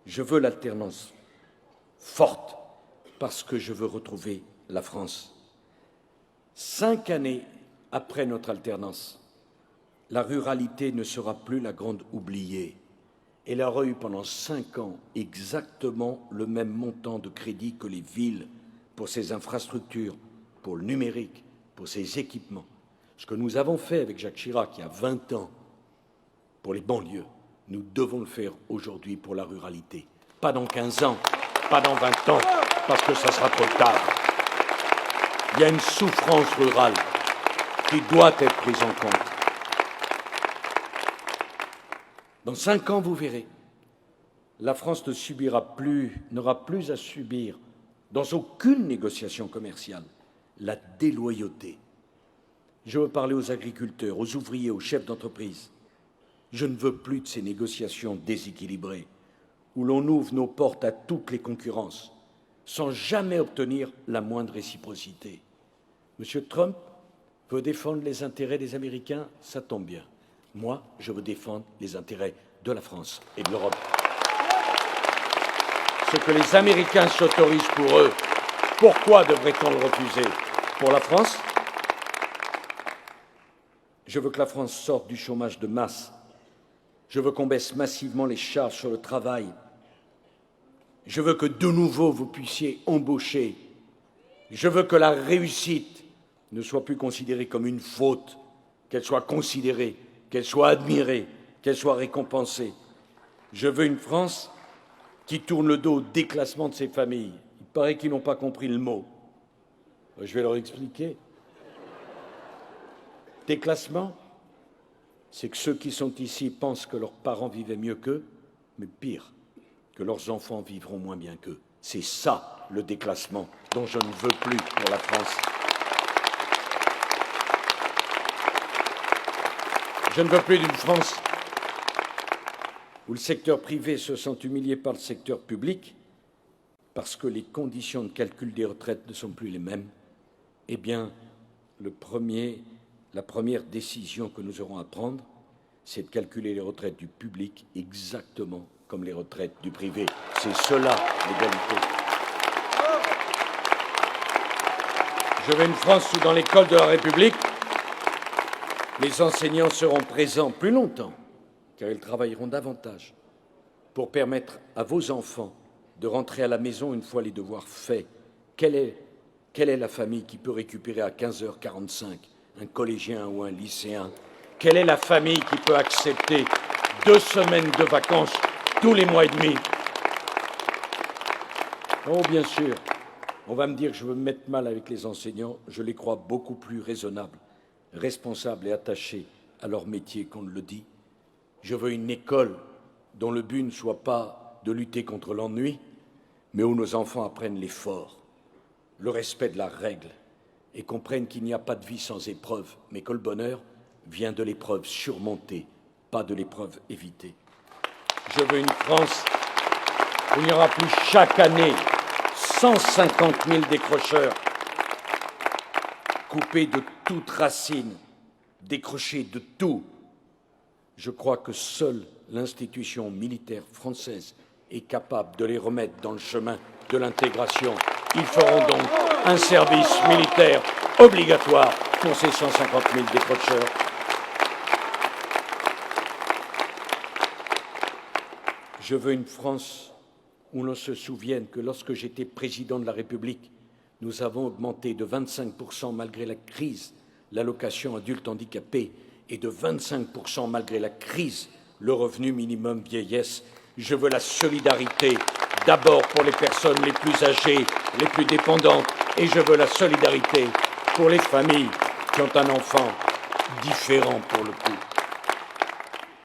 Je veux l'alternance forte parce que je veux retrouver la France. 5 années après notre alternance, la ruralité ne sera plus la grande oubliée. Elle aura eu pendant 5 ans exactement le même montant de crédit que les villes pour ses infrastructures, pour le numérique, pour ses équipements. Ce que nous avons fait avec Jacques Chirac il y a 20 ans pour les banlieues, nous devons le faire aujourd'hui pour la ruralité. Pas dans 15 ans, pas dans 20 ans, parce que ça sera trop tard. Il y a une souffrance rurale qui doit être prise en compte. Dans 5 ans, vous verrez, la France n'aura plus à subir, dans aucune négociation commerciale, la déloyauté. Je veux parler aux agriculteurs, aux ouvriers, aux chefs d'entreprise. Je ne veux plus de ces négociations déséquilibrées, où l'on ouvre nos portes à toutes les concurrences, sans jamais obtenir la moindre réciprocité. M. Trump veut défendre les intérêts des Américains, ça tombe bien. Moi, je veux défendre les intérêts de la France et de l'Europe. Ce que les Américains s'autorisent pour eux, pourquoi devrait-on le refuser? Pour la France, je veux que la France sorte du chômage de masse. Je veux qu'on baisse massivement les charges sur le travail. Je veux que de nouveau vous puissiez embaucher. Je veux que la réussite ne soit plus considérée comme une faute, qu'elle soit considérée, qu'elle soit admirée, qu'elle soit récompensée. Je veux une France qui tourne le dos au déclassement de ses familles. Il paraît qu'ils n'ont pas compris le mot. Je vais leur expliquer. Déclassement, c'est que ceux qui sont ici pensent que leurs parents vivaient mieux qu'eux, mais pire, que leurs enfants vivront moins bien qu'eux. C'est ça, le déclassement, dont je ne veux plus pour la France. Je ne veux plus d'une France où le secteur privé se sent humilié par le secteur public parce que les conditions de calcul des retraites ne sont plus les mêmes. Eh bien, la première décision que nous aurons à prendre, c'est de calculer les retraites du public exactement comme les retraites du privé. C'est cela, l'égalité. Je veux une France où, dans l'école de la République, les enseignants seront présents plus longtemps, car ils travailleront davantage, pour permettre à vos enfants de rentrer à la maison une fois les devoirs faits. Quelle est la famille qui peut récupérer à 15h45 un collégien ou un lycéen? Quelle est la famille qui peut accepter 2 semaines de vacances tous les mois et demi? Oh, bien sûr, on va me dire que je veux me mettre mal avec les enseignants. Je les crois beaucoup plus raisonnables, responsables et attachés à leur métier qu'on ne le dit. Je veux une école dont le but ne soit pas de lutter contre l'ennui, mais où nos enfants apprennent l'effort, le respect de la règle, et comprennent qu'il n'y a pas de vie sans épreuve, mais que le bonheur vient de l'épreuve surmontée, pas de l'épreuve évitée. Je veux une France où il n'y aura plus chaque année 150 000 décrocheurs, coupés de toute racine, décrochés de tout. Je crois que seule l'institution militaire française est capable de les remettre dans le chemin de l'intégration. Ils feront donc un service militaire obligatoire pour ces 150 000 décrocheurs. Je veux une France où l'on se souvienne que lorsque j'étais président de la République, nous avons augmenté de 25% malgré la crise l'allocation adulte handicapé et de 25% malgré la crise le revenu minimum vieillesse. Je veux la solidarité d'abord pour les personnes les plus âgées, les plus dépendantes, et je veux la solidarité pour les familles qui ont un enfant différent pour le coup.